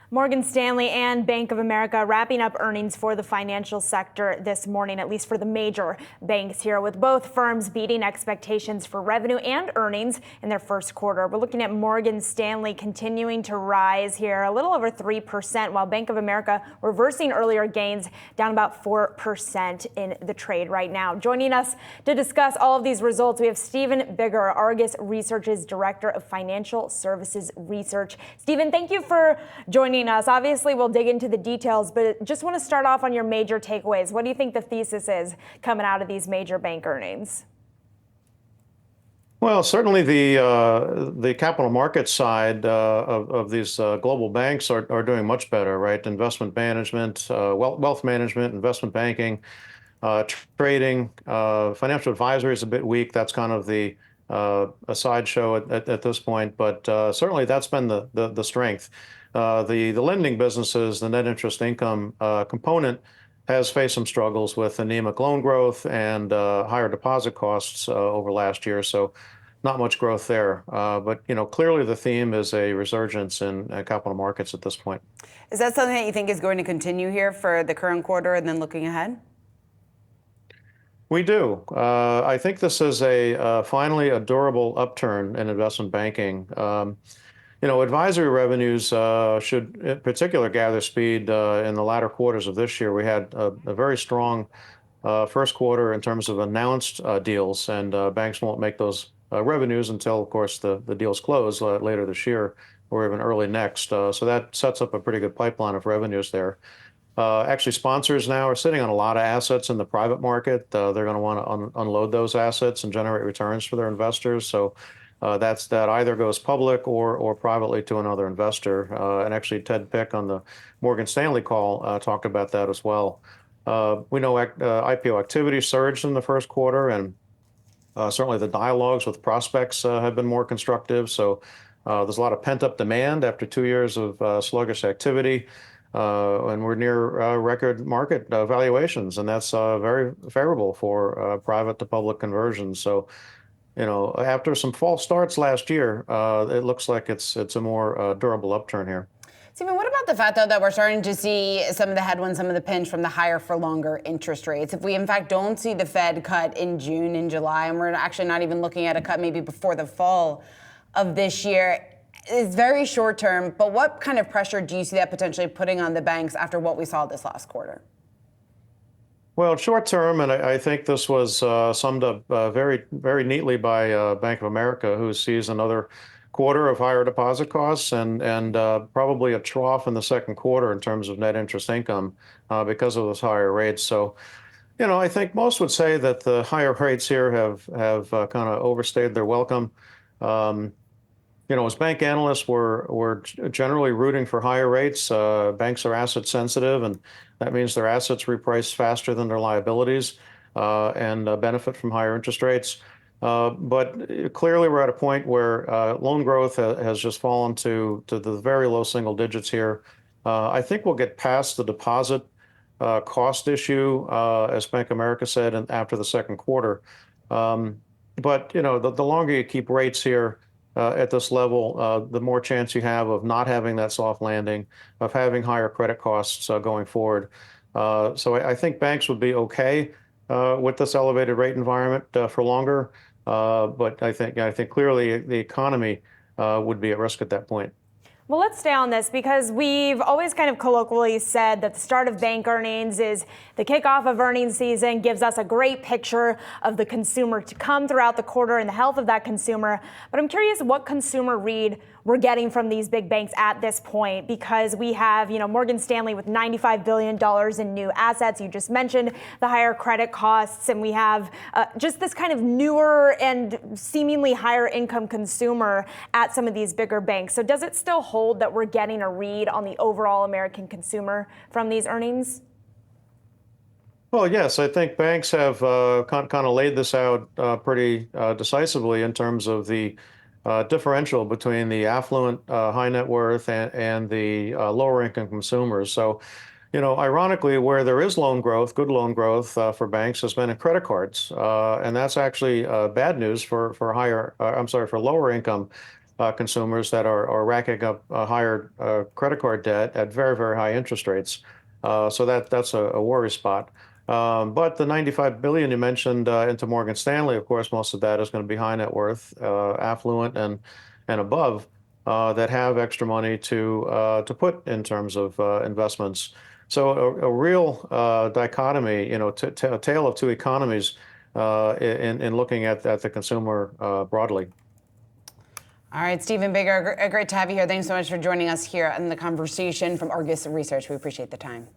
Morgan Stanley and Bank of America wrapping up earnings for the financial sector this morning, at least for the major banks here, with both firms beating expectations for revenue and earnings in their first quarter. We're looking at Morgan Stanley continuing to rise here, a little over 3%, while Bank of America reversing earlier gains, down about 4% in the trade right now. Joining us to discuss all of these results, we have Stephen Biggar, Argus Research's Director of Financial Services Research. Stephen, thank you for joining us. Obviously, we'll dig into the details, but just want to start off on your major takeaways. What do you think the thesis is coming out of these major bank earnings? Well, certainly the capital market side of these global banks are doing much better, right? Investment management, wealth management, investment banking, trading, financial advisory is a bit weak. That's kind of a sideshow at this point, but certainly that's been the strength. The lending businesses, the net interest income component has faced some struggles with anemic loan growth and higher deposit costs over last year. So not much growth there. But clearly the theme is a resurgence in capital markets at this point. Is that something that you think is going to continue here for the current quarter and then looking ahead? We do. I think this is finally a durable upturn in investment banking. Advisory revenues should in particular gather speed in the latter quarters of this year. We had a very strong first quarter in terms of announced deals, and banks won't make those revenues until, of course, the deals close later this year or even early next. So that sets up a pretty good pipeline of revenues there. Actually, sponsors now are sitting on a lot of assets in the private market. They're going to want to unload those assets and generate returns for their investors. So that either goes public or privately to another investor. And actually, Ted Pick on the Morgan Stanley call talked about that as well. We know IPO activity surged in the first quarter, and certainly the dialogues with prospects have been more constructive. So there's a lot of pent-up demand after 2 years of sluggish activity. And we're near record market valuations, and that's very favorable for private to public conversions. So after some false starts last year, it looks like it's a more durable upturn here. Stephen, what about the fact, though, that we're starting to see some of the headwinds, some of the pinch from the higher for longer interest rates? If we, in fact, don't see the Fed cut in June and July, and we're actually not even looking at a cut maybe before the fall of this year, it's very short term, but what kind of pressure do you see that potentially putting on the banks after what we saw this last quarter? Well, short term, and I think this was summed up very, very neatly by Bank of America, who sees another quarter of higher deposit costs and probably a trough in the second quarter in terms of net interest income because of those higher rates. So, I think most would say that the higher rates here have kind of overstayed their welcome. As bank analysts, we're generally rooting for higher rates. Banks are asset sensitive, and that means their assets reprice faster than their liabilities and benefit from higher interest rates. But clearly, we're at a point where loan growth has just fallen to the very low single digits here. I think we'll get past the deposit cost issue, as Bank of America said, after the second quarter. But the longer you keep rates here at this level, the more chance you have of not having that soft landing, of having higher credit costs going forward. So I think banks would be okay with this elevated rate environment for longer. But I think clearly the economy would be at risk at that point. Well, let's stay on this because we've always kind of colloquially said that the start of bank earnings is the kickoff of earnings season, gives us a great picture of the consumer to come throughout the quarter and the health of that consumer. But I'm curious what consumer read we're getting from these big banks at this point, because we have, Morgan Stanley with $95 billion in new assets. You just mentioned the higher credit costs, and we have just this kind of newer and seemingly higher income consumer at some of these bigger banks. So does it still hold that we're getting a read on the overall American consumer from these earnings? Well, yes, I think banks have kind of laid this out pretty decisively in terms of the differential between the affluent, high net worth and the lower income consumers. So, ironically, where there is loan growth, good loan growth for banks has been in credit cards. And that's actually bad news for lower income consumers that are racking up higher credit card debt at very, very high interest rates. So that's a worry spot. But the 95 billion you mentioned into Morgan Stanley, of course, most of that is going to be high net worth, affluent, and above that have extra money to put in terms of investments. So a real dichotomy, a tale of two economies in looking at the consumer broadly. All right, Stephen Biggar, great to have you here. Thanks so much for joining us here in the conversation from Argus Research. We appreciate the time.